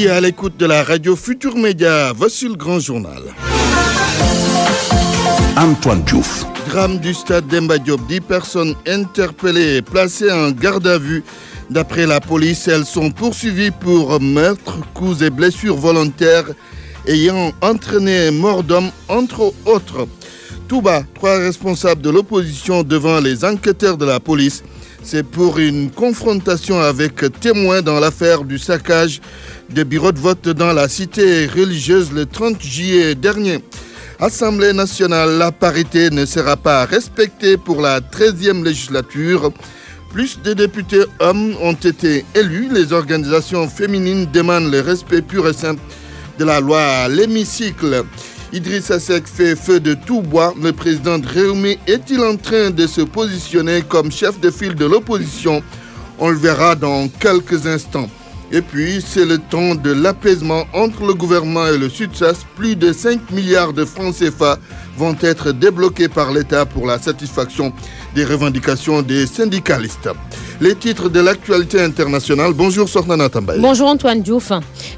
Merci à l'écoute de la radio Futur Média. Voici le grand journal. Antoine Diouf. Drame du stade Demba Diop. 10 personnes interpellées et placées en garde à vue. D'après la police, elles sont poursuivies pour meurtre, coups et blessures volontaires ayant entraîné mort d'homme, entre autres. Touba, 3 responsables de l'opposition devant les enquêteurs de la police. C'est pour une confrontation avec témoins dans l'affaire du saccage des bureaux de vote dans la cité religieuse le 30 juillet dernier. Assemblée nationale, la parité ne sera pas respectée pour la 13e législature. Plus de députés hommes ont été élus. Les organisations féminines demandent le respect pur et simple de la loi à l'hémicycle. Idrissa Seck fait feu de tout bois. Le président de Réumi est-il en train de se positionner comme chef de file de l'opposition? On le verra dans quelques instants. Et puis, c'est le temps de l'apaisement entre le gouvernement et le SUTSAS. Plus de 5 milliards de francs CFA vont être débloqués par l'État pour la satisfaction des revendications des syndicalistes. Les titres de l'actualité internationale. Bonjour Sornana Tambaye. Bonjour Antoine Diouf.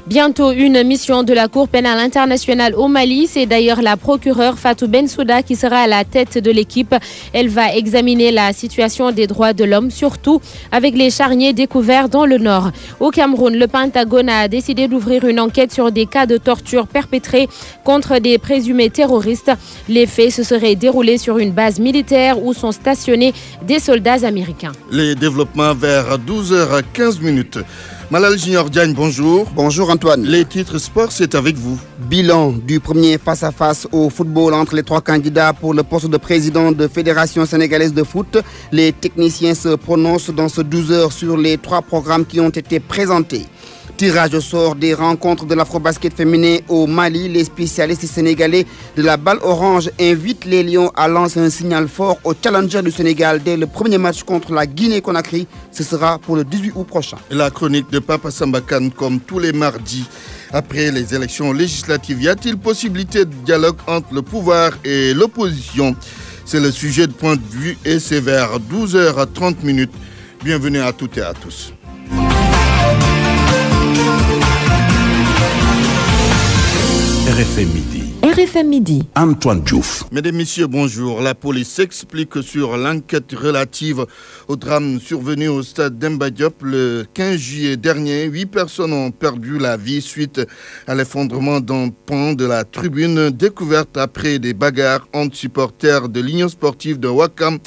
Bientôt une mission de la Cour pénale internationale au Mali. C'est d'ailleurs la procureure Fatou Bensouda qui sera à la tête de l'équipe. Elle va examiner la situation des droits de l'homme, surtout avec les charniers découverts dans le nord. Au Cameroun, le Pentagone a décidé d'ouvrir une enquête sur des cas de torture perpétrés contre des présumés terroristes. Les faits se seraient déroulés sur une base militaire où sont stationnés des soldats américains. Les développements vers 12h15. Malal Junior Diagne, bonjour. Bonjour Antoine. Les titres sport, c'est avec vous. Bilan du premier face-à-face au football entre les 3 candidats pour le poste de président de Fédération sénégalaise de foot. Les techniciens se prononcent dans ce 12 heures sur les 3 programmes qui ont été présentés. Tirage au sort des rencontres de l'afro-basket féminin au Mali. Les spécialistes sénégalais de la balle orange invitent les Lions à lancer un signal fort au challenger du Sénégal dès le premier match contre la Guinée-Conakry. Ce sera pour le 18 août prochain. La chronique de Papa Sambakan comme tous les mardis. Après les élections législatives, y a-t-il possibilité de dialogue entre le pouvoir et l'opposition? C'est le sujet de Point de Vue et c'est vers 12h30. Bienvenue à toutes et à tous. RFM Midi. RFM Midi. Antoine Diouf. Mesdames, Messieurs, bonjour. La police s'explique sur l'enquête relative au drame survenu au stade Demba Diop le 15 juillet dernier. 8 personnes ont perdu la vie suite à l'effondrement d'un pan de la tribune découverte après des bagarres entre supporters de l'Union sportive de Ouakam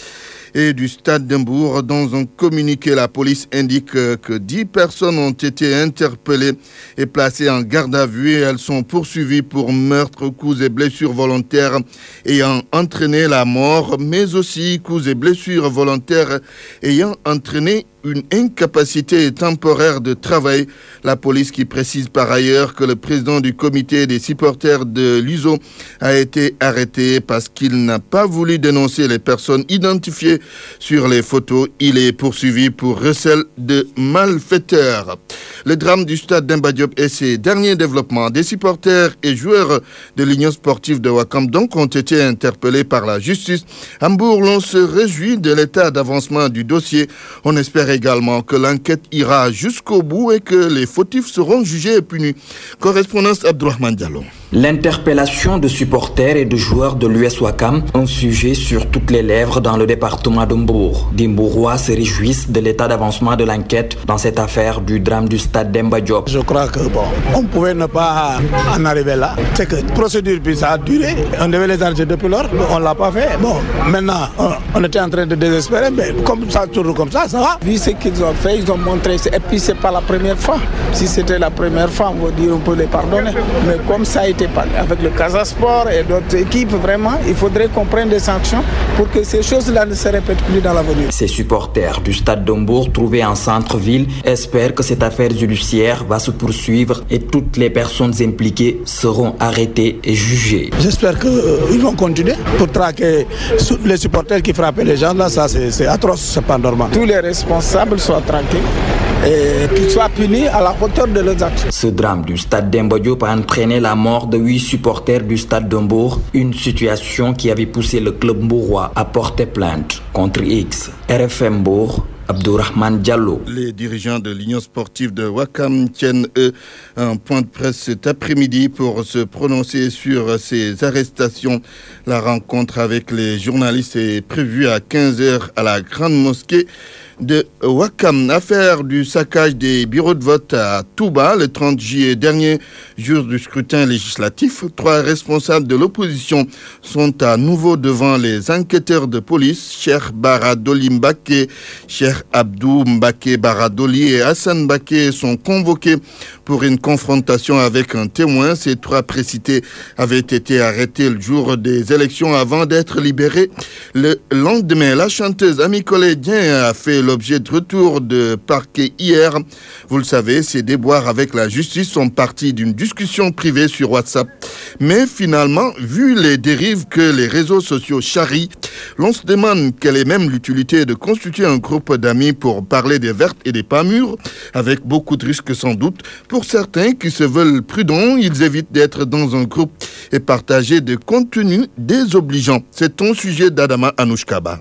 et du stade d'Embourg. Dans un communiqué, la police indique que 10 personnes ont été interpellées et placées en garde à vue. Elles sont poursuivies pour meurtre, coups et blessures volontaires ayant entraîné la mort, mais aussi coups et blessures volontaires ayant entraîné une incapacité temporaire de travail. La police qui précise par ailleurs que le président du comité des supporters de l'USO a été arrêté parce qu'il n'a pas voulu dénoncer les personnes identifiées sur les photos. Il est poursuivi pour recel de malfaiteurs. Le drame du stade Demba Diop et ses derniers développements. Des supporters et joueurs de l'Union sportive de Ouakam donc ont été interpellés par la justice. À Hambourg, l'on se réjouit de l'état d'avancement du dossier. On espère également que l'enquête ira jusqu'au bout et que les fautifs seront jugés et punis. Correspondance Abdourahmane Diallo. L'interpellation de supporters et de joueurs de l'US Ouakam, un sujet sur toutes les lèvres dans le département d'Hambourg. Des Mbourois se réjouissent de l'état d'avancement de l'enquête dans cette affaire du drame du stade Demba Diop. Je crois que on pouvait ne pas en arriver là. C'est que la procédure puis ça a duré. On devait les arrêter depuis lors, on ne l'a pas fait. Bon, maintenant, on était en train de désespérer, mais comme ça, toujours comme ça va. Vu ce qu'ils ont fait, ils ont montré. Et puis, ce n'est pas la première fois. Si c'était la première fois, on va dire on peut les pardonner. Mais comme ça a été avec le Casasport et d'autres équipes, vraiment, il faudrait qu'on prenne des sanctions pour que ces choses-là ne se répètent plus dans l'avenir. Ces supporters du stade d'Hambourg, trouvés en centre-ville, espèrent que cette affaire judiciaire va se poursuivre et toutes les personnes impliquées seront arrêtées et jugées. J'espère qu'ils vont continuer pour traquer les supporters qui frappaient les gens. Là, ça, c'est atroce, c'est pas normal. Tous les responsables soient traqués et qu'ils soient punis à la hauteur de leurs actes. Ce drame du stade Demba Diop a entraîné la mort de 8 supporters du stade d'Hambourg, une situation qui avait poussé le club mbourois à porter plainte contre X. RFM Bourg, Abdourahmane Diallo. Les dirigeants de l'Union sportive de Ouakam tiennent, eux, un point de presse cet après-midi pour se prononcer sur ces arrestations. La rencontre avec les journalistes est prévue à 15h à la Grande Mosquée de Ouakam. Affaire du saccage des bureaux de vote à Touba le 30 juillet dernier, jour du scrutin législatif. 3 responsables de l'opposition sont à nouveau devant les enquêteurs de police. Cheikh Baradoli Mbaké, Cheikh Abdou Mbaké Baradoli et Hassan Mbaké sont convoqués pour une confrontation avec un témoin. Ces 3 précités avaient été arrêtés le jour des élections avant d'être libérés le lendemain. La chanteuse Ami Collédien a fait l'objet de retour de parquet hier. Vous le savez, ces déboires avec la justice sont partis d'une discussion privée sur WhatsApp. Mais finalement, vu les dérives que les réseaux sociaux charrient, l'on se demande quelle est même l'utilité de constituer un groupe d'amis pour parler des vertes et des pas mûres, avec beaucoup de risques sans doute. Pour certains qui se veulent prudents, ils évitent d'être dans un groupe et partager des contenus désobligeants. C'est ton sujet d'Adama Anouchkaba.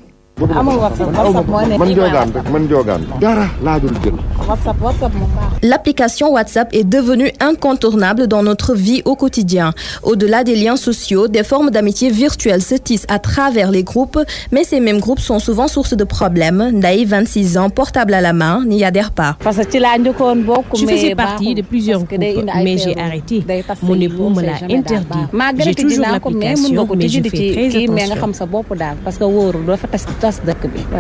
L'application WhatsApp est devenue incontournable dans notre vie au quotidien. Au-delà des liens sociaux, des formes d'amitié virtuelles se tissent à travers les groupes, mais ces mêmes groupes sont souvent source de problèmes. Ndaï, 26 ans, portable à la main, n'y adhère pas. Je faisais partie de plusieurs groupes, mais j'ai arrêté. Mon époux me l'a interdit. J'ai toujours l'application, mais je fais très attention.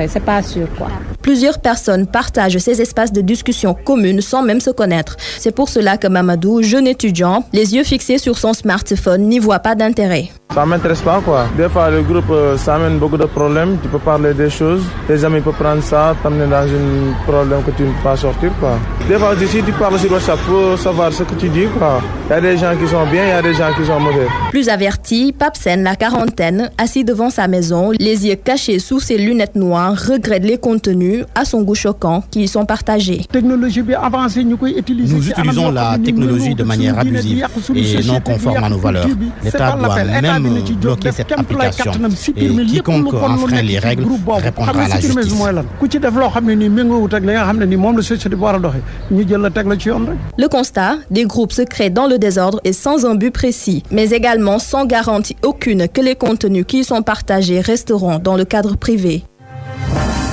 C'est pas sûr, quoi. Plusieurs personnes partagent ces espaces de discussion communes sans même se connaître. C'est pour cela que Mamadou, jeune étudiant, les yeux fixés sur son smartphone, n'y voit pas d'intérêt. Ça m'intéresse pas, quoi. Des fois, le groupe, ça amène beaucoup de problèmes. Tu peux parler des choses. Tes amis peuvent prendre ça, t'amener dans un problème que tu ne peux pas sortir, quoi. Des fois, si tu parles sur WhatsApp, faut savoir ce que tu dis, quoi. Il y a des gens qui sont bien, il y a des gens qui sont mauvais. Plus averti, Papsen, la quarantaine, assis devant sa maison, les yeux cachés sous ses lunettes noires, regrette les contenus à son goût choquant qui y sont partagés. Nous utilisons la technologie de manière abusive et non conforme à nos valeurs. L'État doit même bloquer cette application et quiconque enfreint les règles répondra à la justice. Le constat, des groupes se créent dans le désordre et sans un but précis, mais également sans garantie aucune que les contenus qui y sont partagés resteront dans le cadre privé.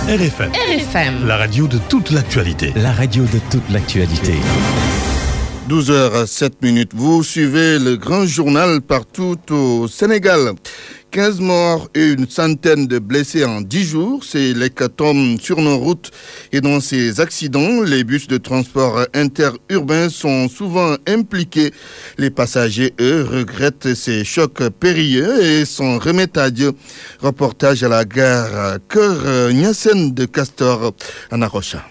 RFM. La radio de toute l'actualité. La radio de toute l'actualité. 12h07. Vous suivez le grand journal partout au Sénégal. 15 morts et une centaine de blessés en 10 jours. C'est l'hécatombe sur nos routes. Et dans ces accidents, les bus de transport interurbains sont souvent impliqués. Les passagers, eux, regrettent ces chocs périlleux et s'en remettent à Dieu. Reportage à la gare Cœur Niassène de Castor, Anna Rocha.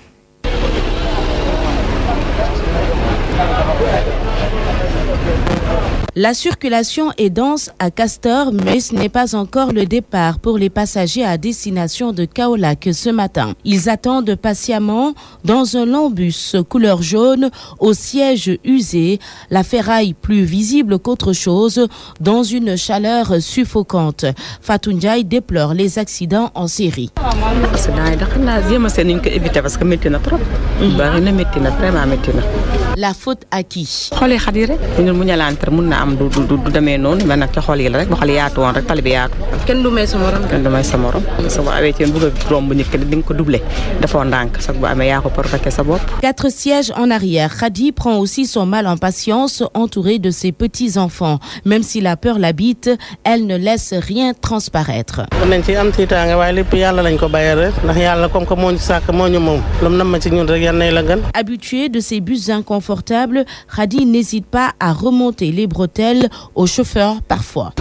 La circulation est dense à Castor, mais ce n'est pas encore le départ pour les passagers à destination de Kaolack ce matin. Ils attendent patiemment dans un long bus couleur jaune au siège usé, la ferraille plus visible qu'autre chose, dans une chaleur suffocante. Fatou Ndiaye déplore les accidents en série. La faute à qui? Quatre sièges en arrière. Khadi prend aussi son mal en patience, entourée de ses petits-enfants. Même si la peur l'habite, elle ne laisse rien transparaître. Habitué de ces bus inconfortables, Khadi n'hésite pas à remonter les bretelles au chauffeur parfois.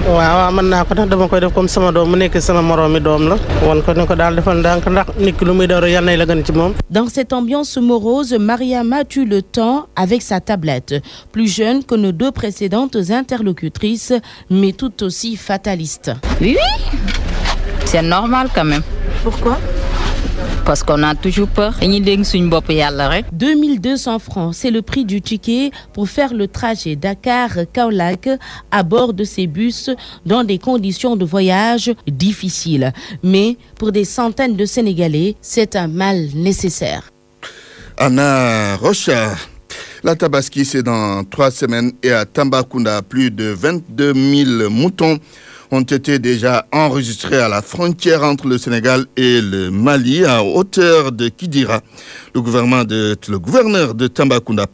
Dans cette ambiance morose, Mariam a eu le temps avec sa tablette. Plus jeune que nos deux précédentes interlocutrices, mais tout aussi fataliste. Oui, c'est normal quand même. Pourquoi? parce qu'on a toujours peur. 2200 francs, c'est le prix du ticket pour faire le trajet Dakar-Kaolack à bord de ces bus dans des conditions de voyage difficiles. Mais pour des centaines de Sénégalais, c'est un mal nécessaire. Anna Rocha. La Tabaski, c'est dans 3 semaines et à Tambacounda, plus de 22 000 moutons ont été déjà enregistrés à la frontière entre le Sénégal et le Mali à hauteur de Kidira. Le gouverneur de Tambacounda,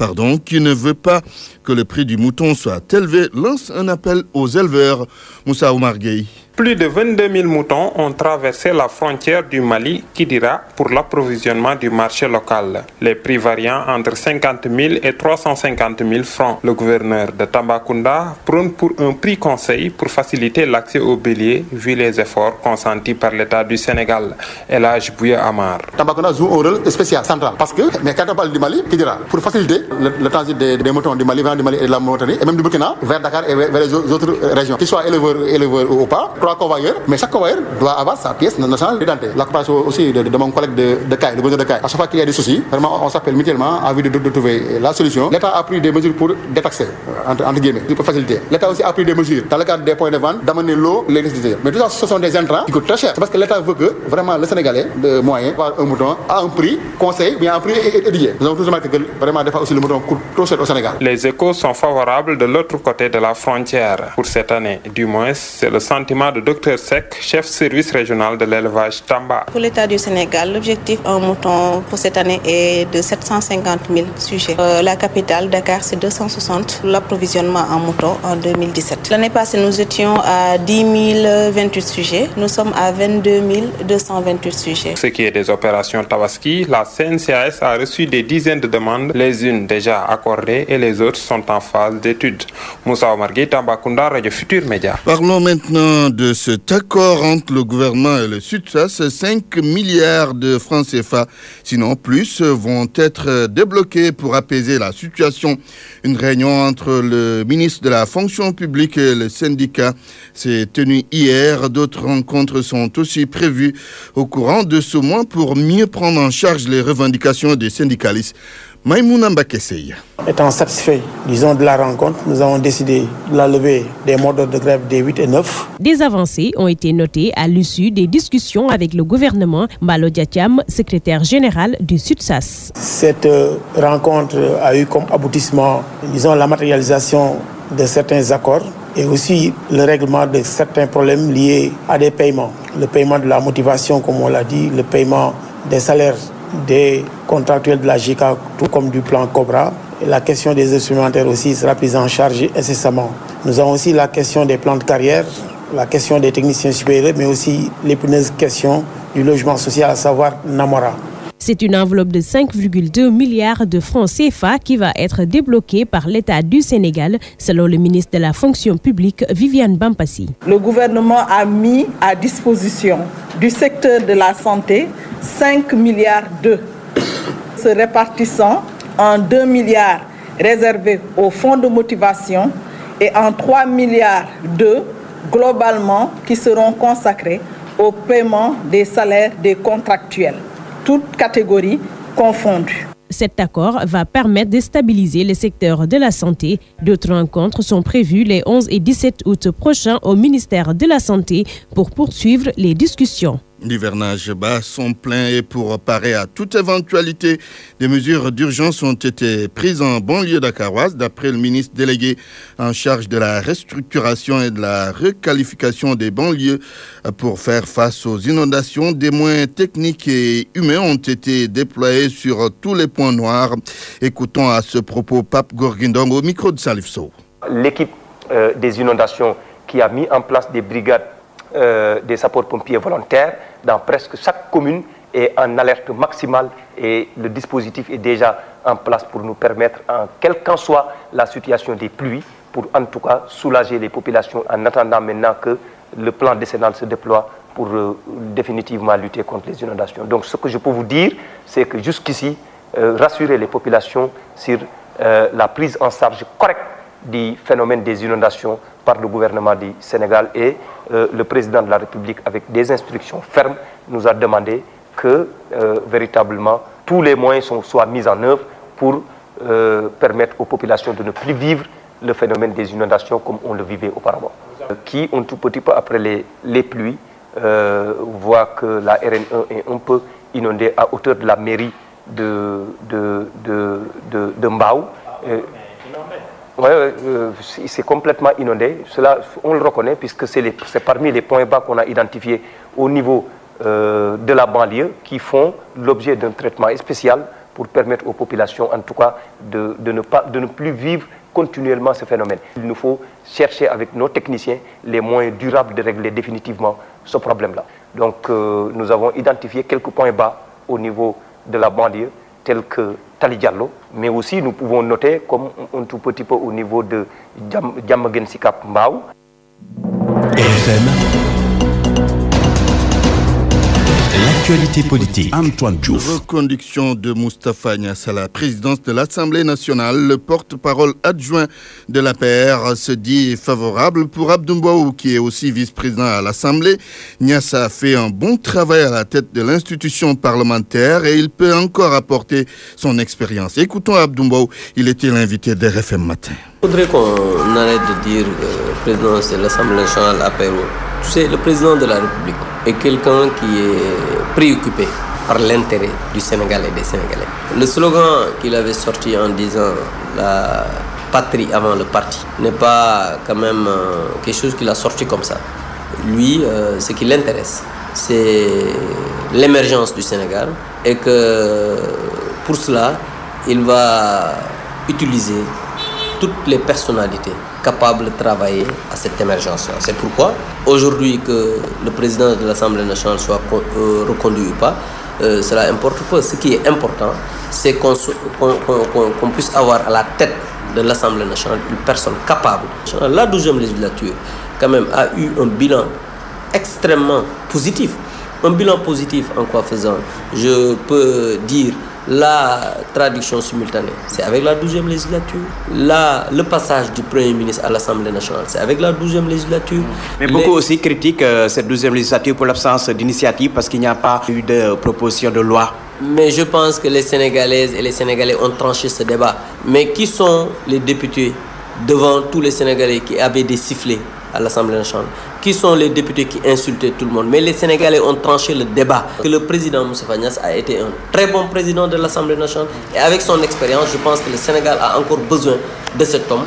qui ne veut pas que le prix du mouton soit élevé, lance un appel aux éleveurs. Moussa Oumar Gueye. Plus de 22 000 moutons ont traversé la frontière du Mali, Kidira, pour l'approvisionnement du marché local. Les prix variant entre 50 000 et 350 000 francs. Le gouverneur de Tambacounda prône pour un prix conseil pour faciliter l'accès au bélier, vu les efforts consentis par l'État du Sénégal. Elhadj Bouya Amar. Tambacounda joue un rôle spécial, central, parce que, mais quand on parle du Mali, Kidira, pour faciliter le transit des moutons du Mali, du Mali et de la Mauritanie, et même du Burkina, vers Dakar et vers les autres régions, qu'ils soient éleveurs ou pas, 3 convoyeurs, mais chaque convoyeur doit avoir sa pièce nationale d'identité. La coopération aussi de mon collègue de Caille, le gouverneur de Caille. À chaque fois qu'il y a des soucis, vraiment, on s'appelle mutuellement en vue de trouver la solution. L'État a pris des mesures pour détaxer, entre guillemets, pour faciliter. L'État aussi a pris des mesures, dans le cadre des points de vente, d'amener l'eau, l'électricité. Mais tout ça, ce sont des intrants qui coûtent très cher. C'est parce que l'État veut que, vraiment, le Sénégalais, de moyen, avoir un mouton à un prix conseil, bien un prix étudié. Nous avons tous remarqué que, vraiment, des fois aussi, le mouton coûte trop cher au Sénégal. Les échos sont favorables de l'autre côté de la frontière. Pour cette année, du moins, c'est le sentiment de Dr Sek, chef service régional de l'élevage Tamba. Pour l'État du Sénégal, l'objectif en mouton pour cette année est de 750 000 sujets. La capitale, Dakar, c'est 260 l'approvisionnement en mouton en 2017. L'année passée, nous étions à 10 028 sujets. Nous sommes à 22 228 sujets. Ce qui est des opérations Tabaski, la CNCAS a reçu des dizaines de demandes, les unes déjà accordées et les autres sont en phase d'étude. Moussa Omargui, Tambacounda, Radio Futur Média. Parlons maintenant de cet accord entre le gouvernement et le SUTSAS. 5 milliards de francs CFA, sinon plus, vont être débloqués pour apaiser la situation. Une réunion entre le ministre de la fonction publique et le syndicat s'est tenue hier. D'autres rencontres sont aussi prévues au courant de ce mois pour mieux prendre en charge les revendications des syndicalistes. Maïmouna Mbakesseya. Étant satisfait, disons, de la rencontre, nous avons décidé de la levée des mots d'ordre de grève des 8 et 9. Des avancées ont été notées à l'issue des discussions avec le gouvernement. Mbalo Diatiam, secrétaire général du SUTSAS. Cette rencontre a eu comme aboutissement, disons, la matérialisation de certains accords et aussi le règlement de certains problèmes liés à des paiements. Le paiement de la motivation, comme on l'a dit, le paiement des salaires des contractuels de la JICA, tout comme du plan Cobra. Et la question des instrumentaires aussi sera prise en charge incessamment. Nous avons aussi la question des plans de carrière, la question des techniciens supérieurs, mais aussi l'épineuse question du logement social, à savoir Namora. C'est une enveloppe de 5,2 milliards de francs CFA qui va être débloquée par l'État du Sénégal, selon le ministre de la fonction publique, Viviane Bampassi. Le gouvernement a mis à disposition du secteur de la santé 5 milliards d'euros, se répartissant en 2 milliards réservés au fonds de motivation et en 3 milliards d'euros globalement qui seront consacrés au paiement des salaires des contractuels, toutes catégories confondues. Cet accord va permettre de stabiliser le secteur de la santé. D'autres rencontres sont prévues les 11 et 17 août prochains au ministère de la Santé pour poursuivre les discussions. L'hivernage bat son plein et pour parer à toute éventualité, des mesures d'urgence ont été prises en banlieue dakaroise, d'après le ministre délégué en charge de la restructuration et de la requalification des banlieues. Pour faire face aux inondations, des moyens techniques et humains ont été déployés sur tous les points noirs. Écoutons à ce propos Pape Gorguindong au micro de Salif Sow. L'équipe des inondations qui a mis en place des brigades des sapeurs-pompiers volontaires dans presque chaque commune est en alerte maximale et le dispositif est déjà en place pour nous permettre, quelle qu'en soit la situation des pluies, pour en tout cas soulager les populations en attendant maintenant que le plan décennal se déploie pour définitivement lutter contre les inondations. Donc ce que je peux vous dire, c'est que jusqu'ici, rassurer les populations sur la prise en charge correcte du phénomène des inondations par le gouvernement du Sénégal et le président de la République, avec des instructions fermes, nous a demandé que véritablement tous les moyens soient mis en œuvre pour permettre aux populations de ne plus vivre le phénomène des inondations comme on le vivait auparavant. Qui, un tout petit peu après les pluies, voit que la RN1 est un peu inondée à hauteur de la mairie de Mbao. C'est complètement inondé. Cela, on le reconnaît puisque c'est parmi les points bas qu'on a identifiés au niveau de la banlieue qui font l'objet d'un traitement spécial pour permettre aux populations, en tout cas, de ne plus vivre continuellement ce phénomène. Il nous faut chercher avec nos techniciens les moyens durables de régler définitivement ce problème-là. Donc nous avons identifié quelques points bas au niveau de la banlieue, tels que Tali Diallo, mais aussi nous pouvons noter comme un tout petit peu au niveau de Diamaguène Sicap Mbao. L'actualité politique. Antoine Diouf. Reconduction de Moustapha Niasse à la présidence de l'Assemblée nationale. Le porte-parole adjoint de l'APR se dit favorable pour Abdou Mbow, qui est aussi vice-président à l'Assemblée. Niasse a fait un bon travail à la tête de l'institution parlementaire et il peut encore apporter son expérience. Écoutons Abdou Mbow, il était l'invité d'RFM Matin. Il faudrait qu'on arrête de dire présidence de l'Assemblée nationale APR. Tu sais, le président de la République est quelqu'un qui est préoccupé par l'intérêt du Sénégal et des Sénégalais. Le slogan qu'il avait sorti en disant « la patrie avant le parti » n'est pas quand même quelque chose qu'il a sorti comme ça. Lui, ce qui l'intéresse, c'est l'émergence du Sénégal et que pour cela, il va utiliser toutes les personnalités capables de travailler à cette émergence. C'est pourquoi, aujourd'hui, que le président de l'Assemblée nationale soit reconduit ou pas, cela importe peu. Ce qui est important, c'est qu'on puisse avoir à la tête de l'Assemblée nationale une personne capable. La 12e législature, quand même, a eu un bilan extrêmement positif. Un bilan positif en quoi faisant, je peux dire, la traduction simultanée, c'est avec la 12e législature. Le passage du Premier ministre à l'Assemblée nationale, c'est avec la 12e législature. Mais beaucoup aussi critiquent cette 12e législature pour l'absence d'initiative parce qu'il n'y a pas eu de proposition de loi. Mais je pense que les Sénégalaises et les Sénégalais ont tranché ce débat. Mais qui sont les députés devant tous les Sénégalais qui avaient des sifflets à l'Assemblée nationale? Qui sont les députés qui insultaient tout le monde? Mais les Sénégalais ont tranché le débat. Que le président Moustapha Niasse a été un très bon président de l'Assemblée nationale. Et avec son expérience, je pense que le Sénégal a encore besoin de cet homme.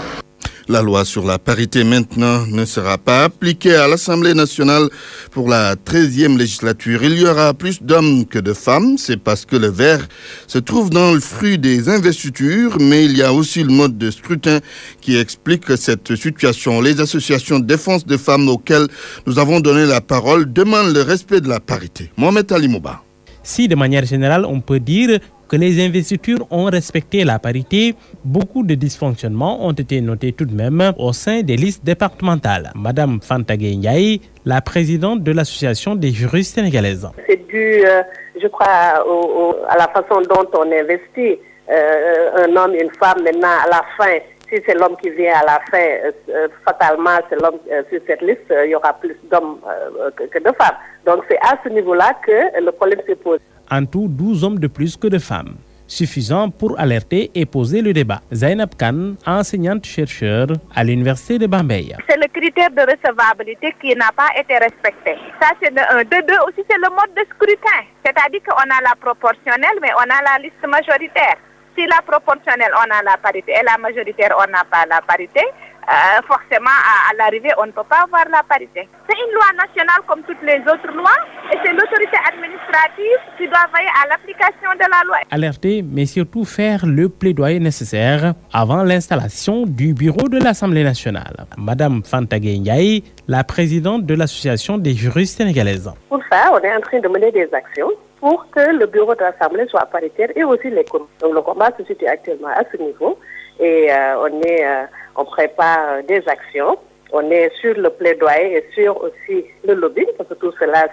La loi sur la parité maintenant ne sera pas appliquée à l'Assemblée nationale pour la 13e législature. Il y aura plus d'hommes que de femmes. C'est parce que le vert se trouve dans le fruit des investitures, mais il y a aussi le mode de scrutin qui explique cette situation. Les associations de défense des femmes auxquelles nous avons donné la parole demandent le respect de la parité. Mohamed Ali Mouba. Si de manière générale, on peut dire que les investitures ont respecté la parité, beaucoup de dysfonctionnements ont été notés tout de même au sein des listes départementales. Madame Fanta Ndiaye, la présidente de l'association des juristes sénégalaises. C'est dû, je crois, à la façon dont on investit un homme, une femme. Maintenant, à la fin, si c'est l'homme qui vient à la fin, fatalement, c'est l'homme sur cette liste, il y aura plus d'hommes que de femmes. Donc c'est à ce niveau-là que le problème se pose. En tout, 12 hommes de plus que de femmes. Suffisant pour alerter et poser le débat. Zainab Khan, enseignante-chercheur à l'université de Bambey. C'est le critère de recevabilité qui n'a pas été respecté. Ça, c'est de un. De deux, aussi, c'est le mode de scrutin. C'est-à-dire qu'on a la proportionnelle, mais on a la liste majoritaire. Si la proportionnelle, on a la parité, et la majoritaire, on n'a pas la parité, forcément, à l'arrivée, on ne peut pas avoir la parité. C'est une loi nationale comme toutes les autres lois, et c'est l'autorité administrative qui doit veiller à l'application de la loi. Alerter, mais surtout faire le plaidoyer nécessaire avant l'installation du bureau de l'Assemblée nationale. Madame Fanta Ndiaye, la présidente de l'association des juristes sénégalaises. Pour ça, on est en train de mener des actions pour que le bureau de l'Assemblée soit paritaire et aussi les communes. Donc le combat se situe actuellement à ce niveau et on prépare des actions. On est sur le plaidoyer et sur aussi le lobbying parce que tout cela,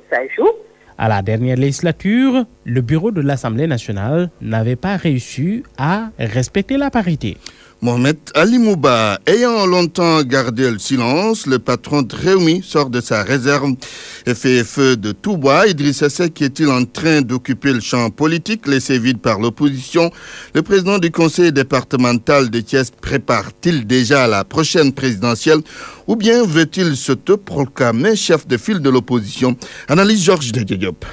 ça joue. À la dernière législature, le bureau de l'Assemblée nationale n'avait pas réussi à respecter la parité. Mohamed Ali Mouba, ayant longtemps gardé le silence, le patron de Rewmi sort de sa réserve et fait feu de tout bois. Idrissa Seck est-il en train d'occuper le champ politique laissé vide par l'opposition? Le président du conseil départemental de Thiès prépare-t-il déjà la prochaine présidentielle ou bien veut-il s'autoproclamer chef de file de l'opposition? Analyse Georges de Diop.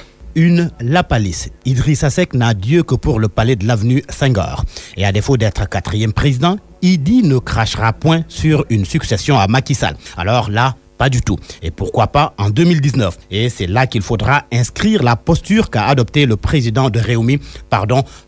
La palisse. Idrissa Seck n'a Dieu que pour le palais de l'avenue Senghor. Et à défaut d'être 4e président, Idi ne crachera point sur une succession à Macky Sall. Alors là, pas du tout. Et pourquoi pas en 2019? Et c'est là qu'il faudra inscrire la posture qu'a adoptée le président de Rewmi,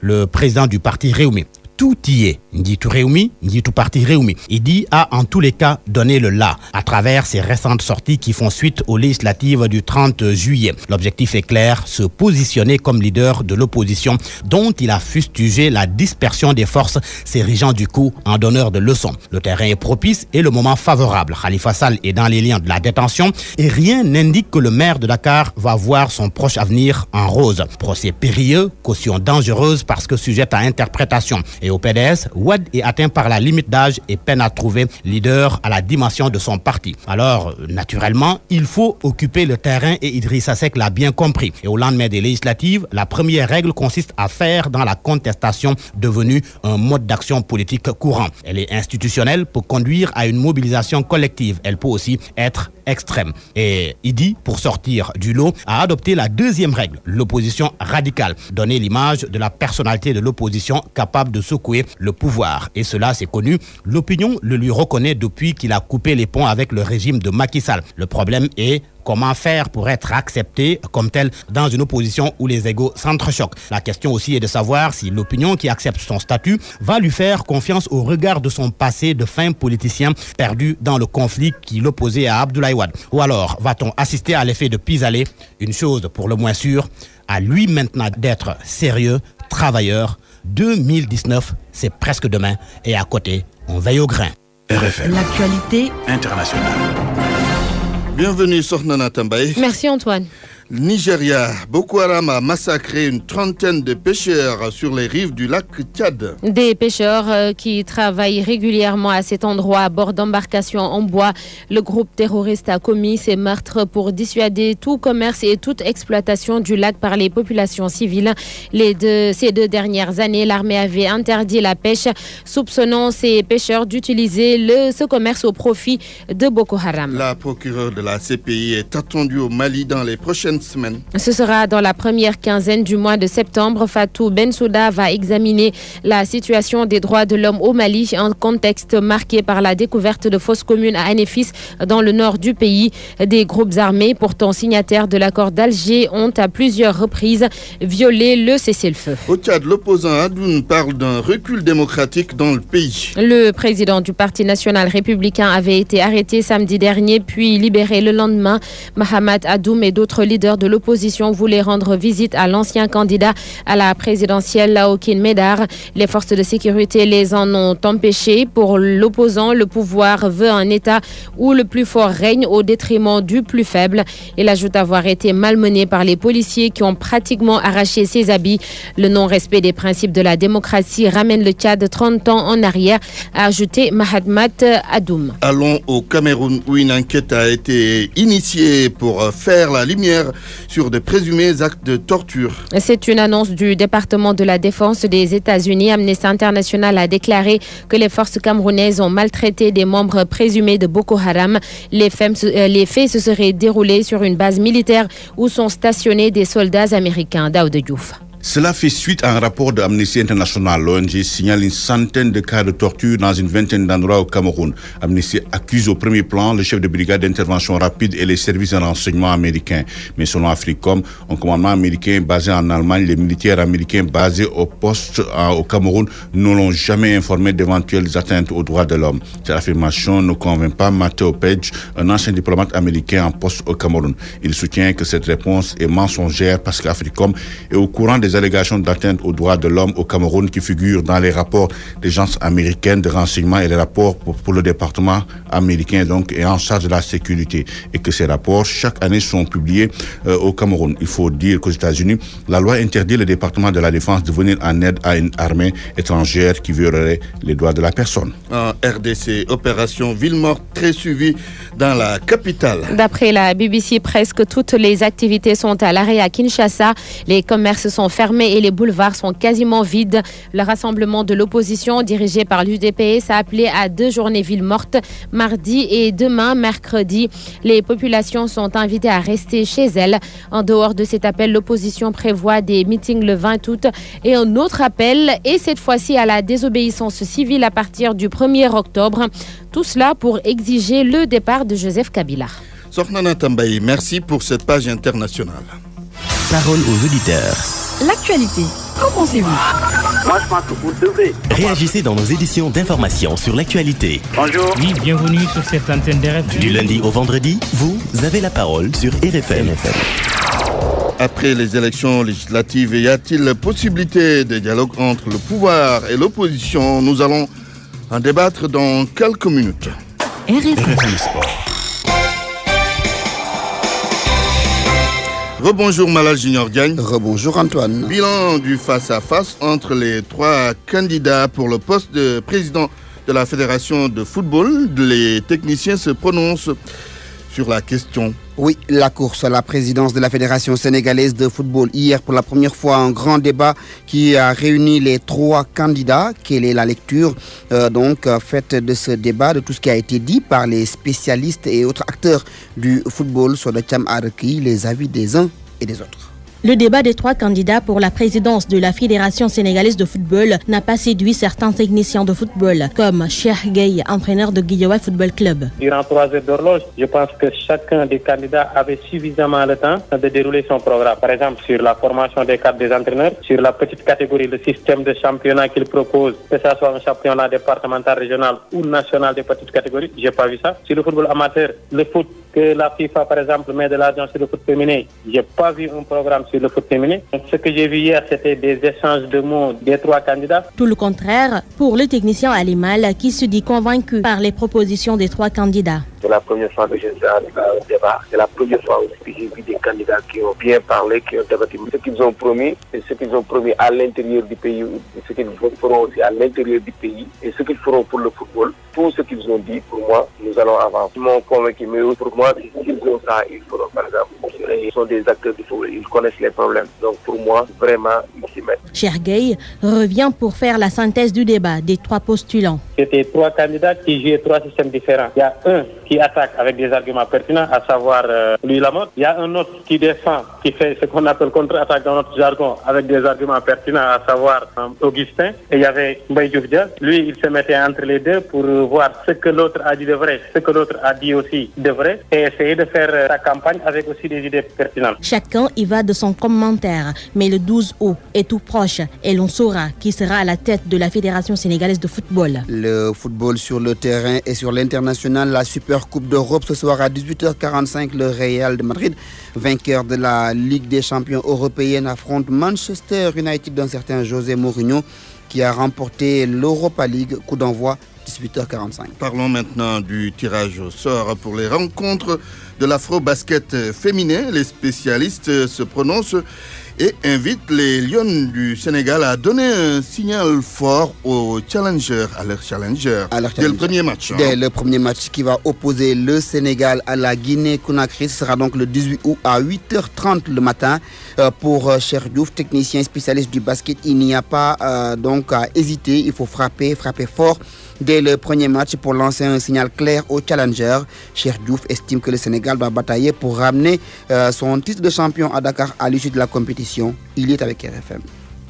le président du parti Rewmi. Tout y est. Nditou Rewmi, Nditou parti Rewmi. Idi a en tous les cas donné le là à travers ses récentes sorties qui font suite aux législatives du 30 juillet. L'objectif est clair, se positionner comme leader de l'opposition dont il a fustigé la dispersion des forces, s'érigeant du coup en donneur de leçons. Le terrain est propice et le moment favorable. Khalifa Sall est dans les liens de la détention et rien n'indique que le maire de Dakar va voir son proche avenir en rose. Procès périlleux, caution dangereuse parce que sujette à interprétation. Et au PDS, Wade est atteint par la limite d'âge et peine à trouver leader à la dimension de son parti. Alors, naturellement, il faut occuper le terrain et Idrissa Seck l'a bien compris. Et au lendemain des législatives, la première règle consiste à faire dans la contestation devenue un mode d'action politique courant. Elle est institutionnelle, peut conduire à une mobilisation collective. Elle peut aussi être extrême. Et Idi, pour sortir du lot, a adopté la deuxième règle, l'opposition radicale. Donner l'image de la personnalité de l'opposition capable de secouer le pouvoir. Et cela, c'est connu. L'opinion le lui reconnaît depuis qu'il a coupé les ponts avec le régime de Macky Sall. Le problème est comment faire pour être accepté comme tel dans une opposition où les égos s'entrechoquent. La question aussi est de savoir si l'opinion qui accepte son statut va lui faire confiance au regard de son passé de fin politicien perdu dans le conflit qui l'opposait à Abdoulaye Wade. Ou alors va-t-on assister à l'effet de pis-aller? Une chose pour le moins sûre, à lui maintenant d'être sérieux, travailleur. 2019, c'est presque demain et à côté, on veille au grain. RFM. L'actualité internationale. Bienvenue Sornana Tambaye. Merci Antoine. Nigeria, Boko Haram a massacré une trentaine de pêcheurs sur les rives du lac Tchad. Des pêcheurs qui travaillent régulièrement à cet endroit à bord d'embarcations en bois. Le groupe terroriste a commis ces meurtres pour dissuader tout commerce et toute exploitation du lac par les populations civiles. Ces 2 dernières années, l'armée avait interdit la pêche, soupçonnant ces pêcheurs d'utiliser ce commerce au profit de Boko Haram. La procureure de la CPI est attendue au Mali dans les prochaines semaine. Ce sera dans la première quinzaine du mois de septembre. Fatou Bensouda va examiner la situation des droits de l'homme au Mali, un contexte marqué par la découverte de fosses communes à Anefis dans le nord du pays. Des groupes armés, pourtant signataires de l'accord d'Alger, ont à plusieurs reprises violé le cessez-le-feu. Au Tchad, l'opposant Adoun parle d'un recul démocratique dans le pays. Le président du Parti national républicain avait été arrêté samedi dernier, puis libéré le lendemain. Mahamat Adoum et d'autres leaders de l'opposition voulaient rendre visite à l'ancien candidat à la présidentielle Laokin Médar. Les forces de sécurité les en ont empêchés. Pour l'opposant, le pouvoir veut un État où le plus fort règne au détriment du plus faible. Il ajoute avoir été malmené par les policiers qui ont pratiquement arraché ses habits. Le non-respect des principes de la démocratie ramène le Tchad 30 ans en arrière, a ajouté Mahamat Adoum. Allons au Cameroun où une enquête a été initiée pour faire la lumière sur de présumés actes de torture. C'est une annonce du département de la défense des États-Unis. Amnesty International a déclaré que les forces camerounaises ont maltraité des membres présumés de Boko Haram. Les faits se seraient déroulés sur une base militaire où sont stationnés des soldats américains. Daouda Diouf. Cela fait suite à un rapport de Amnesty International. L'ONG signale une centaine de cas de torture dans une vingtaine d'endroits au Cameroun. Amnesty accuse au premier plan le chef de brigade d'intervention rapide et les services de renseignement américains. Mais selon Africom, un commandement américain basé en Allemagne, les militaires américains basés au poste au Cameroun ne l'ont jamais informé d'éventuelles atteintes aux droits de l'homme. Cette affirmation ne convainc pas Matteo Page, un ancien diplomate américain en poste au Cameroun. Il soutient que cette réponse est mensongère parce qu'Africom est au courant des des allégations d'atteinte aux droits de l'homme au Cameroun qui figurent dans les rapports des agences américaines de renseignement et les rapports pour le département américain donc est en charge de la sécurité et que ces rapports chaque année sont publiés au Cameroun. Il faut dire qu'aux États-Unis, la loi interdit le département de la défense de venir en aide à une armée étrangère qui violerait les droits de la personne. En RDC, opération ville morte très suivie dans la capitale. D'après la BBC, presque toutes les activités sont à l'arrêt à Kinshasa. Les commerces sont fermés et les boulevards sont quasiment vides. Le rassemblement de l'opposition dirigé par l'UDPS a appelé à 2 journées ville morte, mardi et demain, mercredi. Les populations sont invitées à rester chez elles. En dehors de cet appel, l'opposition prévoit des meetings le 20 août et un autre appel, et cette fois-ci à la désobéissance civile à partir du 1er octobre. Tout cela pour exiger le départ de Joseph Kabila. Sornana Tambaye, merci pour cette page internationale. Parole aux auditeurs. L'actualité, qu'en pensez-vous? Moi, je pense que vous devez. Réagissez dans nos éditions d'information sur l'actualité. Bonjour. Oui, bienvenue sur cette antenne d'RFM. Du lundi au vendredi, vous avez la parole sur RFM. Après les élections législatives, y a-t-il possibilité de dialogue entre le pouvoir et l'opposition? Nous allons en débattre dans quelques minutes. RFM Sport. Rebonjour Malal Junior Diagne. Rebonjour Antoine. Bilan du face-à-face entre les 3 candidats pour le poste de président de la Fédération de football. Les techniciens se prononcent sur la question. Oui, la course à la présidence de la Fédération sénégalaise de football. Hier, pour la première fois, un grand débat qui a réuni les 3 candidats. Quelle est la lecture faite de ce débat, de tout ce qui a été dit par les spécialistes et autres acteurs du football sur le Cham Araki, les avis des uns et des autres? Le débat des 3 candidats pour la présidence de la Fédération sénégalaise de football n'a pas séduit certains techniciens de football, comme Cheikh Gueye, entraîneur de Guédiawaye Football Club. Durant 3 heures d'horloge, je pense que chacun des candidats avait suffisamment le temps de dérouler son programme. Par exemple, sur la formation des cadres des entraîneurs, sur la petite catégorie, le système de championnat qu'il propose, que ce soit un championnat départemental, régional ou national des petites catégories, je n'ai pas vu ça. Sur le football amateur, le foot que la FIFA, par exemple, met de l'argent sur le foot féminin, je n'ai pas vu un programme sur le foot féminin. Donc, ce que j'ai vu hier, c'était des échanges de mots des 3 candidats. Tout le contraire pour le technicien Alimal qui se dit convaincu par les propositions des 3 candidats. C'est la première fois que je suis au débat. C'est la première fois aussi que j'ai vu des candidats qui ont bien parlé, qui ont débattu. Ce qu'ils ont promis, et ce qu'ils ont promis à l'intérieur du pays, et ce qu'ils feront aussi à l'intérieur du pays, et ce qu'ils feront pour le football, tout ce qu'ils ont dit, pour moi, nous allons avancer. Ils m'ont convaincu, mais pour moi, s'ils ont ça, ils feront, par exemple. Ils sont des acteurs du football, ils connaissent les problèmes. Donc pour moi, vraiment, ils s'y mettent. Cheikh Gueye revient pour faire la synthèse du débat des 3 postulants. C'était 3 candidats qui jouaient 3 systèmes différents. Il y a un qui attaque avec des arguments pertinents, à savoir Louis Lamotte. Il y a un autre qui défend, qui fait ce qu'on appelle contre-attaque dans notre jargon, avec des arguments pertinents, à savoir Augustin. Et il y avait Mbaye Diouf Dia. Lui, il se mettait entre les deux pour voir ce que l'autre a dit de vrai, ce que l'autre a dit aussi de vrai, et essayer de faire sa campagne avec aussi des idées pertinentes. Chacun y va de son commentaire, mais le 12 août est tout proche et l'on saura qui sera à la tête de la Fédération sénégalaise de football. Le football sur le terrain et sur l'international, la Super Coupe d'Europe ce soir à 18h45, le Real de Madrid, vainqueur de la Ligue des champions européenne, affronte Manchester United d'un certain José Mourinho qui a remporté l'Europa League, coup d'envoi 18h45. Parlons maintenant du tirage au sort pour les rencontres de l'afro-basket féminin. Les spécialistes se prononcent et invitent les Lions du Sénégal à donner un signal fort aux challengers, à leurs challengers, dès le premier match. Dès le premier match qui va opposer le Sénégal à la Guinée-Conakry. Ce sera donc le 18 août à 8h30 le matin. Pour Cheikh Diouf, technicien spécialiste du basket, il n'y a pas donc à hésiter. Il faut frapper fort dès le premier match pour lancer un signal clair aux challengers. Cheikh Diouf estime que le Sénégal va batailler pour ramener son titre de champion à Dakar à l'issue de la compétition. Il est avec RFM.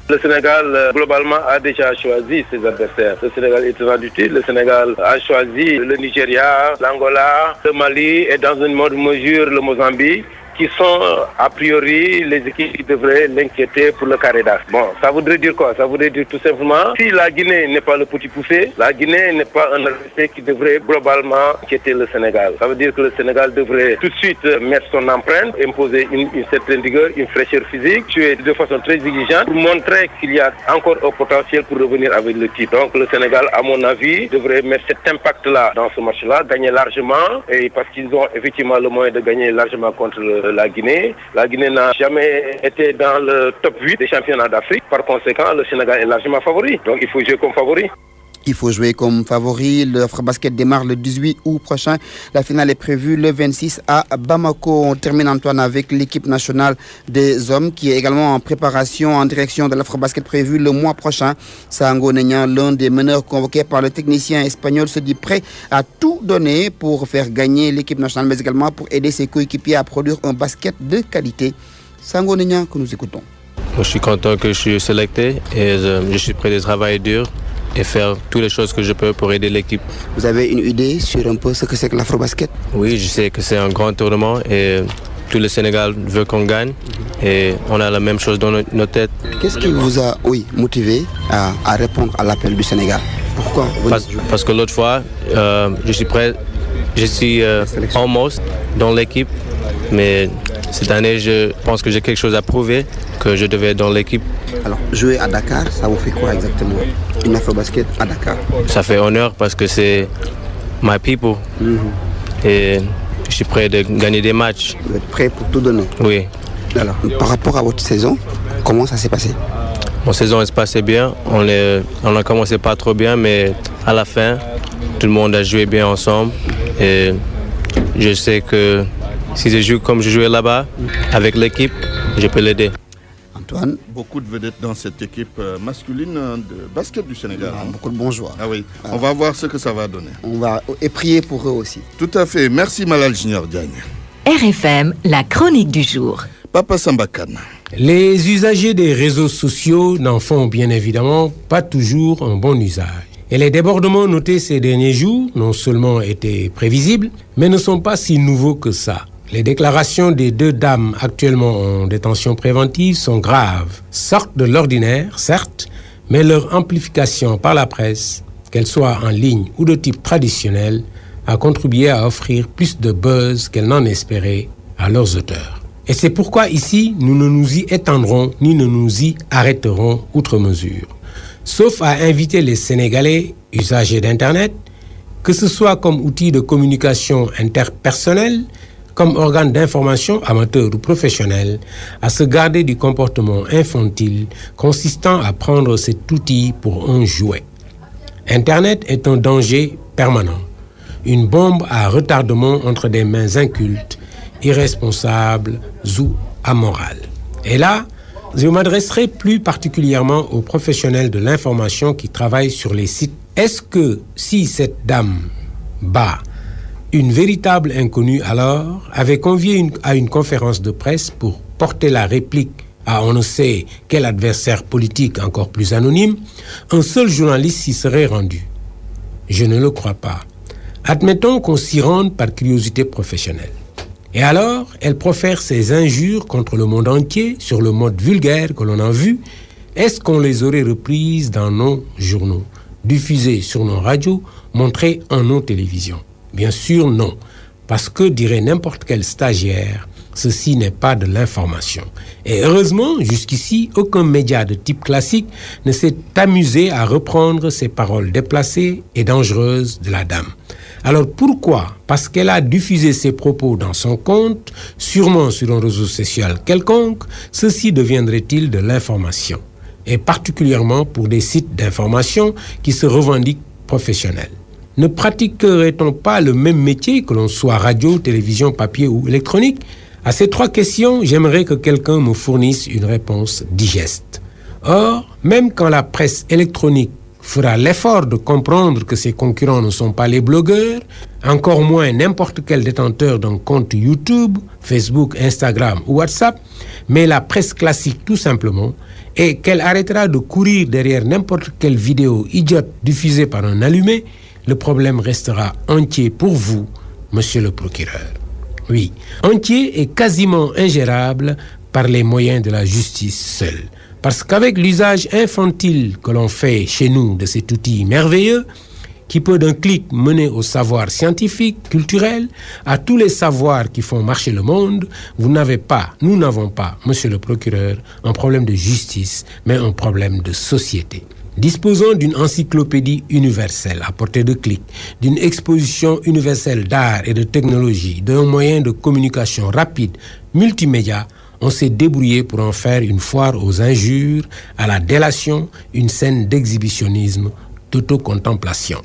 Le Sénégal, globalement, a déjà choisi ses adversaires. Le Sénégal est devant du titre. Le Sénégal a choisi le Nigeria, l'Angola, le Mali et dans une moindre mesure le Mozambique, qui sont a priori les équipes qui devraient l'inquiéter pour le carré d'as. Bon, ça voudrait dire quoi? Ça voudrait dire tout simplement, si la Guinée n'est pas le petit poussé, la Guinée n'est pas un adversaire qui devrait globalement inquiéter le Sénégal. Ça veut dire que le Sénégal devrait tout de suite mettre son empreinte, imposer une certaine rigueur, une fraîcheur physique, tuer de façon très exigeante pour montrer qu'il y a encore un potentiel pour revenir avec le titre. Donc le Sénégal, à mon avis, devrait mettre cet impact-là dans ce match-là, gagner largement, et parce qu'ils ont effectivement le moyen de gagner largement contre la Guinée. La Guinée n'a jamais été dans le top 8 des championnats d'Afrique. Par conséquent, le Sénégal est largement favori. Donc il faut jouer comme favori. Il faut jouer comme favori. Le Afrobasket démarre le 18 août prochain. La finale est prévue le 26 à Bamako. On termine, Antoine, avec l'équipe nationale des hommes qui est également en préparation en direction de l'Afrobasket prévu le mois prochain. Sango Nenyan, l'un des meneurs convoqués par le technicien espagnol, se dit prêt à tout donner pour faire gagner l'équipe nationale, mais également pour aider ses coéquipiers à produire un basket de qualité. Sango Nenyan, que nous écoutons. Je suis content que je suis sélecté et je suis prêt à travailler dur et faire toutes les choses que je peux pour aider l'équipe. Vous avez une idée sur un peu ce que c'est que l'Afrobasket? Oui, je sais que c'est un grand tournament et tout le Sénégal veut qu'on gagne et on a la même chose dans nos têtes. Qu'est-ce qui vous a motivé à répondre à l'appel du Sénégal? Pourquoi? Parce que l'autre fois, je suis prêt, je suis almost dans l'équipe, mais cette année, je pense que j'ai quelque chose à prouver, que je devais être dans l'équipe. Alors, jouer à Dakar, ça vous fait quoi exactement? Une Afrobasket à Dakar? Ça fait honneur parce que c'est my people. Et je suis prêt de gagner des matchs. Vous êtes prêt pour tout donner? Oui. Alors, par rapport à votre saison, comment ça s'est passé? Mon saison s'est passée bien. On a commencé pas trop bien, mais à la fin, tout le monde a joué bien ensemble. Et je sais que si je joue comme je jouais là-bas, avec l'équipe, je peux l'aider. Antoine? Beaucoup de vedettes dans cette équipe masculine de basket du Sénégal. Beaucoup de bons joueurs. Ah oui, on va voir ce que ça va donner. On va prier pour eux aussi. Tout à fait. Merci Malal Junior Diagne. RFM, la chronique du jour. Papa Sambakan. Les usagers des réseaux sociaux n'en font bien évidemment pas toujours un bon usage. Et les débordements notés ces derniers jours n'ont seulement été prévisibles, mais ne sont pas si nouveaux que ça. Les déclarations des deux dames actuellement en détention préventive sont graves, sortent de l'ordinaire, certes, mais leur amplification par la presse, qu'elle soit en ligne ou de type traditionnel, a contribué à offrir plus de buzz qu'elles n'en espéraient à leurs auteurs. Et c'est pourquoi ici, nous ne nous y étendrons ni ne nous y arrêterons outre mesure. Sauf à inviter les Sénégalais, usagers d'Internet, que ce soit comme outil de communication interpersonnelle, comme organe d'information amateur ou professionnel, à se garder du comportement infantile consistant à prendre cet outil pour un jouet. Internet est un danger permanent, une bombe à retardement entre des mains incultes, irresponsables ou amorales. Et là, je m'adresserai plus particulièrement aux professionnels de l'information qui travaillent sur les sites. Est-ce que si cette dame bat une véritable inconnue alors avait convié à une conférence de presse pour porter la réplique à on ne sait quel adversaire politique encore plus anonyme, un seul journaliste s'y serait rendu? Je ne le crois pas. Admettons qu'on s'y rende par curiosité professionnelle. Et alors, elle profère ses injures contre le monde entier sur le mode vulgaire que l'on a vu. Est-ce qu'on les aurait reprises dans nos journaux, diffusées sur nos radios, montrées en nos télévisions? Bien sûr, non. Parce que, dirait n'importe quel stagiaire, ceci n'est pas de l'information. Et heureusement, jusqu'ici, aucun média de type classique ne s'est amusé à reprendre ces paroles déplacées et dangereuses de la dame. Alors pourquoi? Parce qu'elle a diffusé ses propos dans son compte, sûrement sur un réseau social quelconque, ceci deviendrait-il de l'information? Et particulièrement pour des sites d'information qui se revendiquent professionnels. Ne pratiquerait-on pas le même métier que l'on soit radio, télévision, papier ou électronique? À ces trois questions, j'aimerais que quelqu'un me fournisse une réponse digeste. Or, même quand la presse électronique fera l'effort de comprendre que ses concurrents ne sont pas les blogueurs, encore moins n'importe quel détenteur d'un compte YouTube, Facebook, Instagram ou WhatsApp, mais la presse classique tout simplement, et qu'elle arrêtera de courir derrière n'importe quelle vidéo idiote diffusée par un allumé, le problème restera entier pour vous, monsieur le procureur. Oui, entier et quasiment ingérable par les moyens de la justice seule. Parce qu'avec l'usage infantile que l'on fait chez nous de cet outil merveilleux, qui peut d'un clic mener au savoir scientifique, culturel, à tous les savoirs qui font marcher le monde, nous n'avons pas, monsieur le procureur, un problème de justice, mais un problème de société. Disposant d'une encyclopédie universelle à portée de clic, d'une exposition universelle d'art et de technologie, d'un moyen de communication rapide, multimédia, on s'est débrouillé pour en faire une foire aux injures, à la délation, une scène d'exhibitionnisme, d'autocontemplation.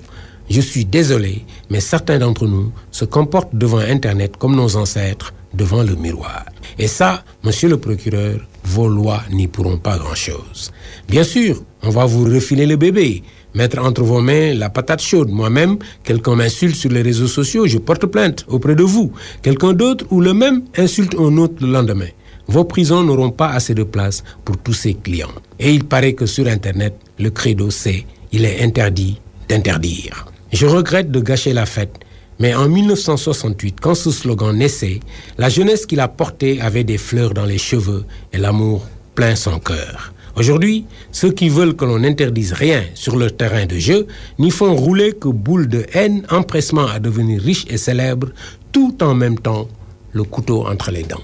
Je suis désolé, mais certains d'entre nous se comportent devant Internet comme nos ancêtres devant le miroir. Et ça, monsieur le procureur, vos lois n'y pourront pas grand-chose. Bien sûr, on va vous refiler le bébé, mettre entre vos mains la patate chaude. Moi-même, quelqu'un m'insulte sur les réseaux sociaux, je porte plainte auprès de vous. Quelqu'un d'autre ou le même insulte un autre le lendemain. Vos prisons n'auront pas assez de place pour tous ces clients. Et il paraît que sur Internet, le credo c'est « il est interdit d'interdire ». Je regrette de gâcher la fête, mais en 1968, quand ce slogan naissait, la jeunesse qui l'a porté avait des fleurs dans les cheveux et l'amour plein son cœur. Aujourd'hui, ceux qui veulent que l'on n'interdise rien sur le terrain de jeu n'y font rouler que boule de haine, empressement à devenir riche et célèbre, tout en même temps, le couteau entre les dents.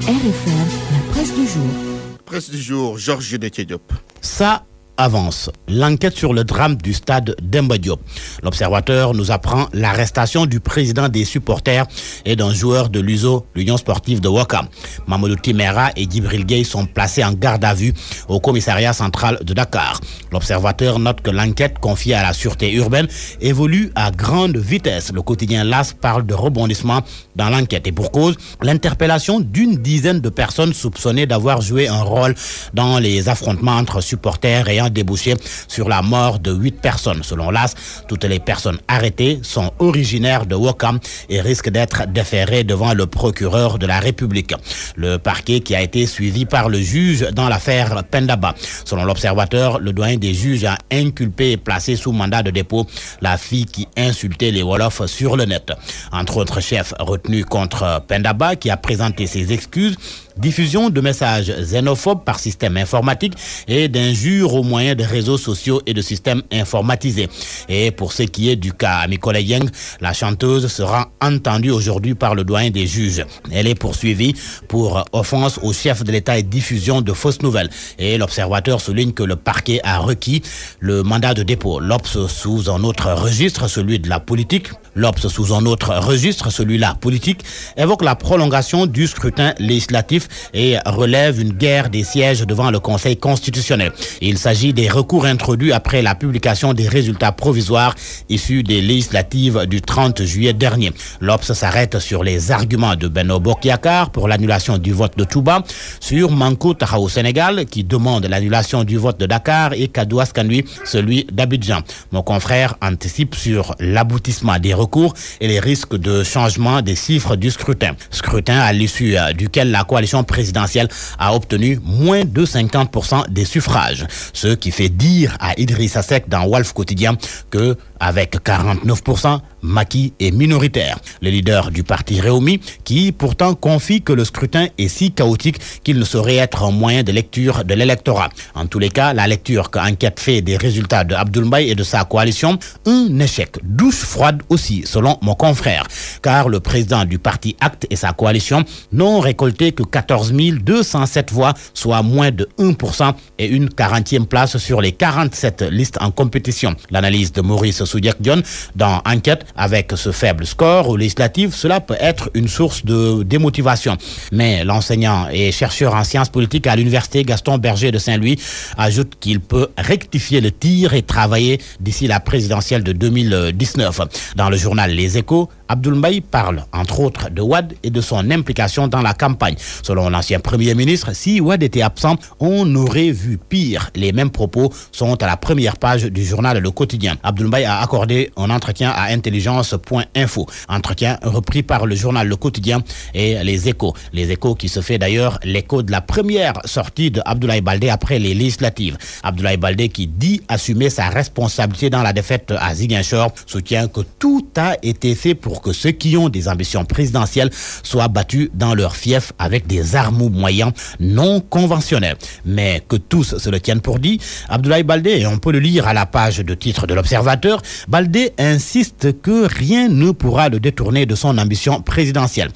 RFM, la presse du jour. Presse du jour, Georges Diop. Ça avance. L'enquête sur le drame du stade Demba Diop. L'Observateur nous apprend l'arrestation du président des supporters et d'un joueur de l'USO, l'Union sportive de Ouakam. Mamadou Timera et Djibril Gueye sont placés en garde à vue au commissariat central de Dakar. L'Observateur note que l'enquête confiée à la sûreté urbaine évolue à grande vitesse. Le quotidien LAS parle de rebondissement dans l'enquête et pour cause, l'interpellation d'une dizaine de personnes soupçonnées d'avoir joué un rôle dans les affrontements entre supporters ayant débouché sur la mort de 8 personnes. Selon l'AS, toutes les personnes arrêtées sont originaires de Ouakam et risquent d'être déférées devant le procureur de la République. Le parquet qui a été suivi par le juge dans l'affaire Pendaba. Selon l'Observateur, le doyen des juges a inculpé et placé sous mandat de dépôt la fille qui insultait les Wolofs sur le net. Entre autres chefs retenus contre Pendaba qui a présenté ses excuses, diffusion de messages xénophobes par système informatique et d'injures au moyen de réseaux sociaux et de systèmes informatisés. Et pour ce qui est du cas Mikole Yeng, la chanteuse sera entendue aujourd'hui par le doyen des juges. Elle est poursuivie pour offense au chef de l'État et diffusion de fausses nouvelles. Et l'Observateur souligne que le parquet a requis le mandat de dépôt. L'Obs sous un autre registre, celui de la politique. L'Obs sous un autre registre, celui-là politique, évoque la prolongation du scrutin législatif et relève une guerre des sièges devant le Conseil constitutionnel. Il s'agit des recours introduits après la publication des résultats provisoires issus des législatives du 30 juillet dernier. L'Obs s'arrête sur les arguments de Benno Bokk Yakaar pour l'annulation du vote de Touba, sur Manko Taxawu Sénégal qui demande l'annulation du vote de Dakar et Kaddu Askan Wi, celui d'Abidjan. Mon confrère anticipe sur l'aboutissement des recours et les risques de changement des chiffres du scrutin. Scrutin à l'issue duquel la coalition présidentielle a obtenu moins de 50% des suffrages. Ce qui fait dire à Idrissa Seck dans Walf Quotidien que, avec 49%, Macky est minoritaire. Le leader du parti Rewmi, qui pourtant confie que le scrutin est si chaotique qu'il ne saurait être un moyen de lecture de l'électorat. En tous les cas, la lecture qu'Enquête fait des résultats de Abdoul Mbaye et de sa coalition, un échec. Douche froide aussi, selon mon confrère. Car le président du parti Acte et sa coalition n'ont récolté que 14 207 voix, soit moins de 1% et une 40e place sur les 47 listes en compétition. L'analyse de Maurice Soudiak-Dione dans Enquête, avec ce faible score aux législatives, cela peut être une source de démotivation. Mais l'enseignant et chercheur en sciences politiques à l'université Gaston Berger de Saint-Louis ajoute qu'il peut rectifier le tir et travailler d'ici la présidentielle de 2019. Dans le journal Les Échos, Abdoul Mbaye parle entre autres de Wade et de son implication dans la campagne. Selon l'ancien Premier ministre, si Wade était absent, on aurait vu pire. Les mêmes propos sont à la première page du journal Le Quotidien. Abdoul Mbaye a accordé un entretien à intelligence.info. Entretien repris par le journal Le Quotidien et Les Échos. Les Échos qui se fait d'ailleurs l'écho de la première sortie de Abdoulaye Baldé après les législatives. Abdoulaye Baldé qui dit assumer sa responsabilité dans la défaite à Ziguinchor, soutient que tout a été fait pour pour que ceux qui ont des ambitions présidentielles soient battus dans leur fief avec des armes ou moyens non conventionnels. Mais que tous se le tiennent pour dit, Abdoulaye Baldé, et on peut le lire à la page de titre de l'Observateur, Baldé insiste que rien ne pourra le détourner de son ambition présidentielle.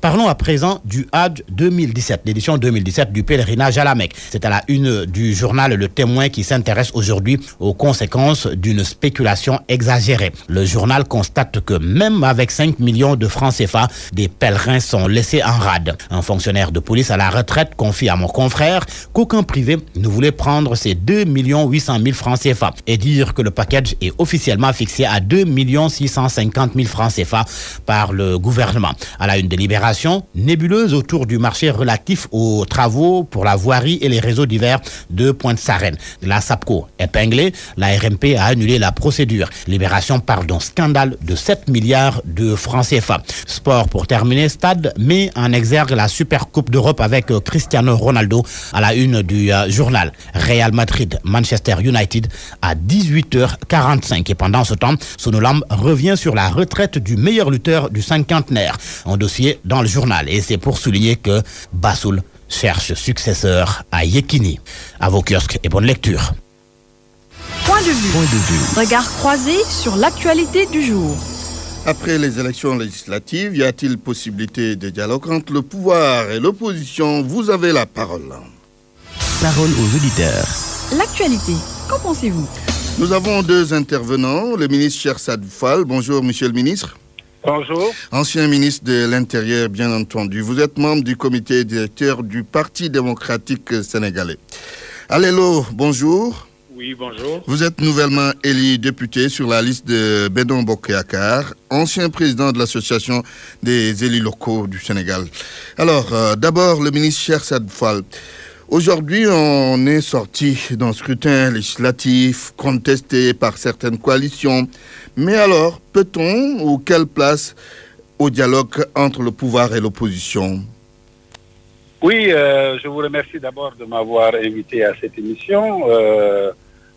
Parlons à présent du Hajj 2017, l'édition 2017 du pèlerinage à la Mecque. C'est à la une du journal Le Témoin qui s'intéresse aujourd'hui aux conséquences d'une spéculation exagérée. Le journal constate que même avec 5 millions de francs CFA, des pèlerins sont laissés en rade. Un fonctionnaire de police à la retraite confie à mon confrère qu'aucun privé ne voulait prendre ces 2 800 000 francs CFA et dire que le package est officiellement fixé à 2 650 000 francs CFA par le gouvernement. À la une de Libération, nébuleuse autour du marché relatif aux travaux pour la voirie et les réseaux divers de Pointe-Sarène. La SAPCO épinglée, la RMP a annulé la procédure. Libération parle d'un scandale de 7 milliards de francs CFA. Sport pour terminer, Stade met en exergue la Super Coupe d'Europe avec Cristiano Ronaldo à la une du journal. Real Madrid, Manchester United à 18h45. Et pendant ce temps, Sonolam revient sur la retraite du meilleur lutteur du cinquantenaire. Un dossier dans le journal. Et c'est pour souligner que Bassoul cherche successeur à Yekini. À vos kiosques et bonne lecture. Point de vue. Regard croisé sur l'actualité du jour. Après les élections législatives, y a-t-il possibilité de dialogue entre le pouvoir et l'opposition? Vous avez la parole. Parole aux auditeurs. L'actualité, qu'en pensez-vous? Nous avons deux intervenants. Le ministre Chersad Fall. Bonjour, monsieur le ministre. Bonjour. Ancien ministre de l'Intérieur, bien entendu. Vous êtes membre du comité directeur du Parti démocratique sénégalais. Allélo, bonjour. Oui, bonjour. Vous êtes nouvellement élu député sur la liste de Benno Bokk Yakaar, ancien président de l'association des élus locaux du Sénégal. Alors, d'abord, le ministre Chersad Fall. Aujourd'hui, on est sorti d'un scrutin législatif contesté par certaines coalitions. Mais alors, peut-on ou quelle place au dialogue entre le pouvoir et l'opposition? Oui, je vous remercie d'abord de m'avoir invité à cette émission.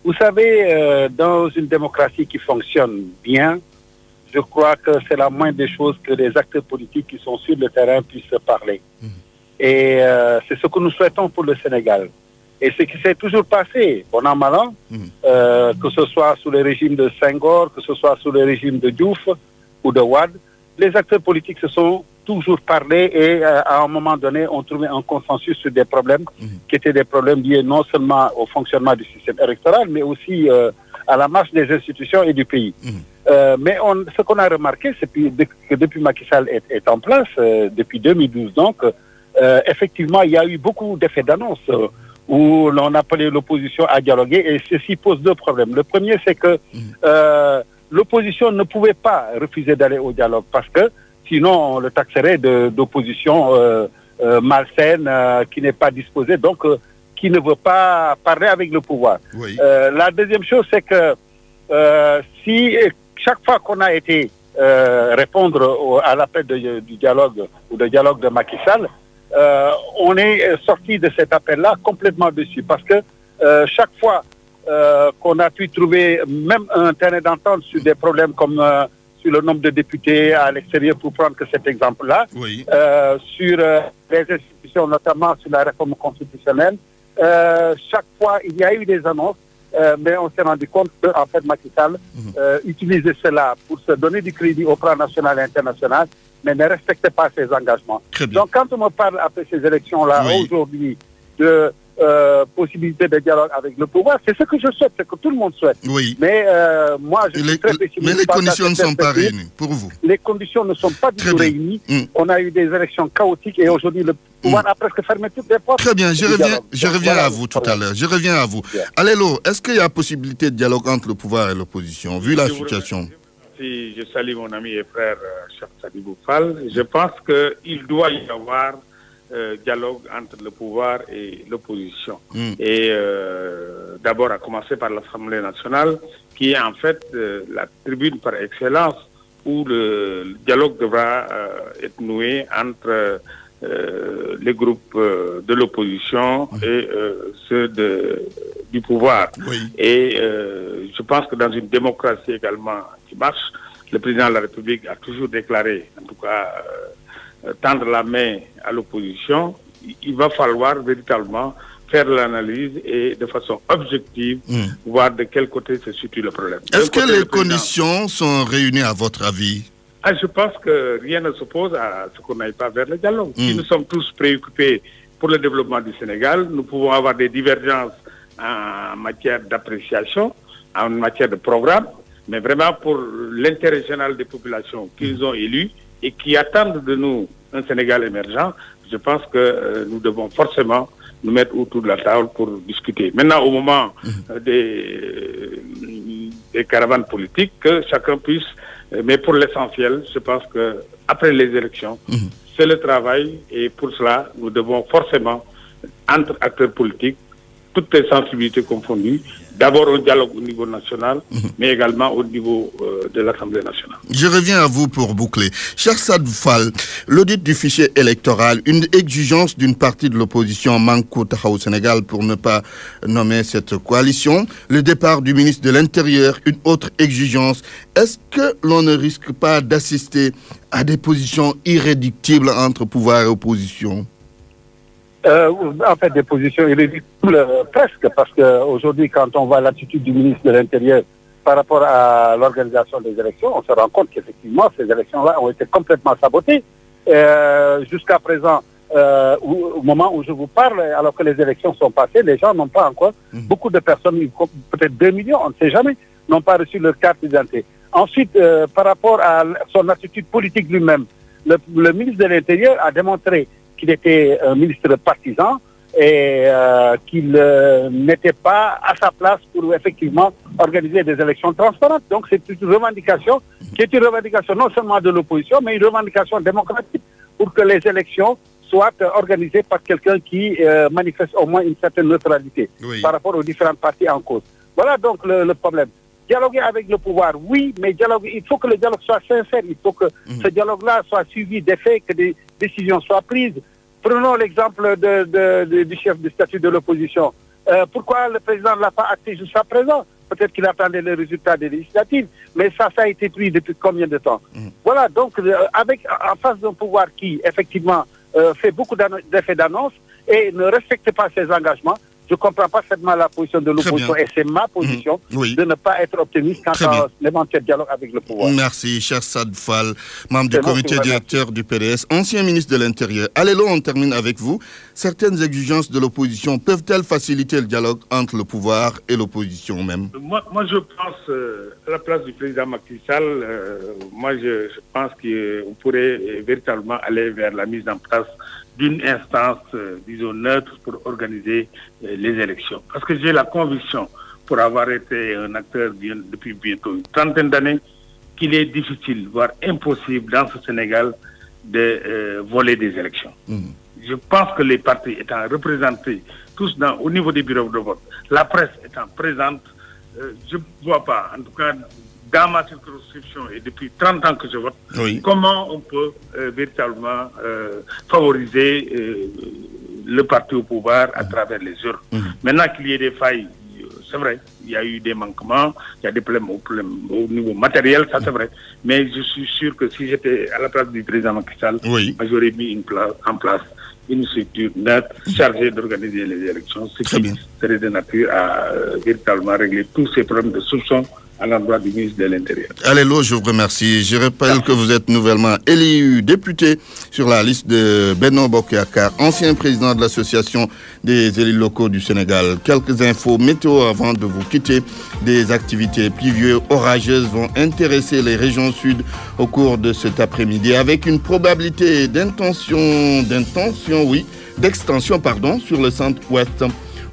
Vous savez, dans une démocratie qui fonctionne bien, je crois que c'est la moindre des choses que les acteurs politiques qui sont sur le terrain puissent se parler. Et c'est ce que nous souhaitons pour le Sénégal. Et ce qui s'est toujours passé, bon an, mal an, que ce soit sous le régime de Senghor, que ce soit sous le régime de Diouf ou de Wade, les acteurs politiques se sont toujours parlé et à un moment donné ont trouvé un consensus sur des problèmes qui étaient des problèmes liés non seulement au fonctionnement du système électoral, mais aussi à la marche des institutions et du pays. Mais ce qu'on a remarqué, c'est que depuis Macky Sall est en place, depuis 2012 donc, effectivement, il y a eu beaucoup d'effets d'annonce où l'on appelait l'opposition à dialoguer et ceci pose deux problèmes. Le premier, c'est que l'opposition ne pouvait pas refuser d'aller au dialogue parce que sinon on le taxerait d'opposition malsaine, qui n'est pas disposée, donc qui ne veut pas parler avec le pouvoir. Oui. La deuxième chose, c'est que si chaque fois qu'on a été répondre à l'appel du dialogue ou de dialogue de Macky Sall, on est sorti de cet appel-là complètement déçu parce que chaque fois qu'on a pu trouver même un terrain d'entente sur des problèmes comme sur le nombre de députés à l'extérieur, pour prendre que cet exemple-là, oui. Sur les institutions, notamment sur la réforme constitutionnelle, chaque fois il y a eu des annonces, mais on s'est rendu compte qu'en fait Macky Sall utilisait cela pour se donner du crédit au plan national et international, mais ne respectait pas ses engagements. Donc quand on me parle après ces élections-là, oui. Aujourd'hui, de possibilité de dialogue avec le pouvoir, c'est ce que je souhaite, c'est que tout le monde souhaite. Oui. Mais moi, je suis très pessimiste. Mais les conditions ne sont pas réunies pour vous. Les conditions ne sont pas du tout réunies. On a eu des élections chaotiques et aujourd'hui, le pouvoir a presque fermé toutes les portes. Très bien, je reviens à vous tout à l'heure. Je reviens à vous. Allélo, est-ce qu'il y a possibilité de dialogue entre le pouvoir et l'opposition, vu la situation? Si je salue mon ami et frère Chersad Fall, je pense qu'il doit y avoir dialogue entre le pouvoir et l'opposition. Et d'abord à commencer par l'Assemblée nationale, qui est en fait la tribune par excellence où le dialogue devra être noué entre les groupes de l'opposition et ceux du pouvoir. Oui. Et je pense que dans une démocratie également qui marche, le président de la République a toujours déclaré, en tout cas, tendre la main à l'opposition. Il va falloir véritablement faire l'analyse et de façon objective voir de quel côté se situe le problème. Est-ce que les conditions sont réunies à votre avis? Je pense que rien ne s'oppose à ce qu'on n'aille pas vers le dialogue. Si nous sommes tous préoccupés pour le développement du Sénégal, nous pouvons avoir des divergences en matière d'appréciation, en matière de programme, mais vraiment pour l'intérêt général des populations qu'ils ont élues et qui attendent de nous un Sénégal émergent, je pense que nous devons forcément nous mettre autour de la table pour discuter. Maintenant, au moment des caravanes politiques, que chacun puisse, mais pour l'essentiel, je pense que après les élections, c'est le travail et pour cela, nous devons forcément, entre acteurs politiques, toutes les sensibilités confondues, d'abord au dialogue au niveau national, mais également au niveau de l'Assemblée nationale. Je reviens à vous pour boucler. Cher Sadou Fall, l'audit du fichier électoral, une exigence d'une partie de l'opposition Manko Tahaou Sénégal pour ne pas nommer cette coalition, le départ du ministre de l'Intérieur, une autre exigence. Est-ce que l'on ne risque pas d'assister à des positions irréductibles entre pouvoir et opposition? En fait, des positions irréductibles presque, parce qu'aujourd'hui, quand on voit l'attitude du ministre de l'Intérieur par rapport à l'organisation des élections, on se rend compte qu'effectivement, ces élections-là ont été complètement sabotées. Jusqu'à présent, au moment où je vous parle, alors que les élections sont passées, les gens n'ont pas encore, beaucoup de personnes, peut-être 2 millions, on ne sait jamais, n'ont pas reçu leur carte d'identité. Ensuite, par rapport à son attitude politique lui-même, le ministre de l'Intérieur a démontré qu'il était un ministre partisan et qu'il n'était pas à sa place pour effectivement organiser des élections transparentes. Donc c'est une revendication qui est une revendication non seulement de l'opposition, mais une revendication démocratique pour que les élections soient organisées par quelqu'un qui manifeste au moins une certaine neutralité par rapport aux différentes parties en cause. Voilà donc le problème. Dialoguer avec le pouvoir, oui, mais il faut que le dialogue soit sincère, il faut que ce dialogue-là soit suivi des faits, que des décisions soient prises. Prenons l'exemple du chef du statut de l'opposition. Pourquoi le président ne l'a pas acté jusqu'à présent? Peut-être qu'il attendait les résultats des législatives, mais ça a été pris depuis combien de temps? Voilà, donc en face d'un pouvoir qui, effectivement, fait beaucoup d'effets d'annonce et ne respecte pas ses engagements, je ne comprends pas parfaitement la position de l'opposition et c'est ma position de ne pas être optimiste quant à l'éventuel dialogue avec le pouvoir. Merci, cher Sadou Fall, membre du comité directeur du PDS, ancien ministre de l'Intérieur. Allez, on termine avec vous. Certaines exigences de l'opposition peuvent-elles faciliter le dialogue entre le pouvoir et l'opposition même? Moi, je pense, à la place du président Macky Sall, je pense qu'on pourrait véritablement aller vers la mise en place d'une instance, disons, neutre pour organiser les élections. Parce que j'ai la conviction, pour avoir été un acteur depuis bientôt une trentaine d'années, qu'il est difficile, voire impossible dans ce Sénégal de voler des élections. Je pense que les partis étant représentés tous au niveau des bureaux de vote, la presse étant présente, je ne vois pas, en tout cas, dans ma circonscription et depuis 30 ans que je vote, comment on peut véritablement favoriser le parti au pouvoir à travers les urnes. Maintenant qu'il y ait des failles, c'est vrai, il y a eu des manquements, il y a des problèmes au niveau matériel, ça c'est vrai. Mais je suis sûr que si j'étais à la place du président Macky Sall, j'aurais mis en place une structure neutre chargée d'organiser les élections, ce qui serait de nature à véritablement régler tous ces problèmes de soupçon à l'endroit du ministre de l'Intérieur. Allélo, je vous remercie. Je rappelle que vous êtes nouvellement élu député sur la liste de Benno Bokk-Yakaar, ancien président de l'association des élus locaux du Sénégal. Quelques infos météo avant de vous quitter. Des activités pluvieuses orageuses vont intéresser les régions sud au cours de cet après-midi avec une probabilité d'extension sur le centre-ouest.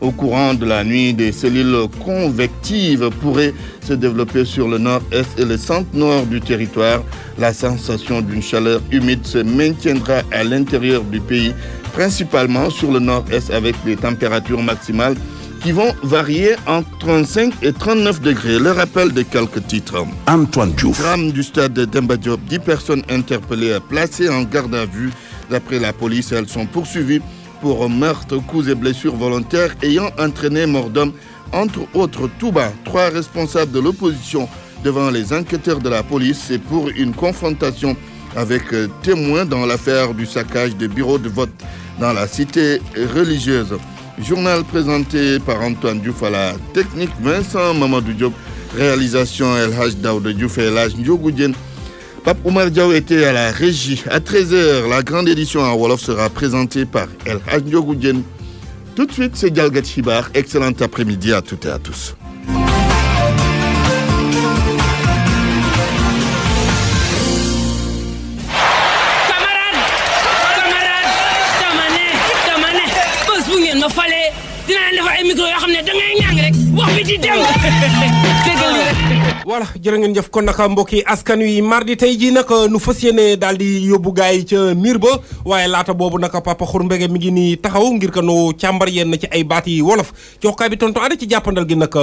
Au courant de la nuit, des cellules convectives pourraient se développer sur le nord-est et le centre-nord du territoire. La sensation d'une chaleur humide se maintiendra à l'intérieur du pays, principalement sur le nord-est avec des températures maximales qui vont varier entre 35 et 39 degrés. Le rappel de quelques titres. Antoine Diouf. Drame du stade de Demba Diop, 10 personnes interpellées, placées en garde à vue. D'après la police, elles sont poursuivies pour meurtre, coups et blessures volontaires ayant entraîné mort d'homme, entre autres Touba. 3 responsables de l'opposition devant les enquêteurs de la police et pour une confrontation avec témoins dans l'affaire du saccage des bureaux de vote dans la cité religieuse. Journal présenté par Antoine Diouf à la technique, Vincent Mamadou Diop, réalisation El Hadj Daouda Diouf et El Hadj Ndiogou Diène. Pape Oumar Diaw était à la régie. À 13h, la grande édition en Wolof sera présentée par El Hadj Ndiogou Diène. Tout de suite, c'est Dialgat Chibar. Excellent après-midi à toutes et à tous. ma fale dinaa defar ay micro yoo xam ne da ngay ñàng rek wax bi di dem voilà jërë ngeen jëf kon nag mbokki askan wi mardi tey jii nag nu fas yéene daal di yóbbu gars yi ca miir ba waaye laata boobu nag Papa Khour Mbege mi ngi nii taxaw ngir que nu càmbar yenn ci ay baat yi wolof ci waxkaay bi tonton Ada ci jàppandal gi nag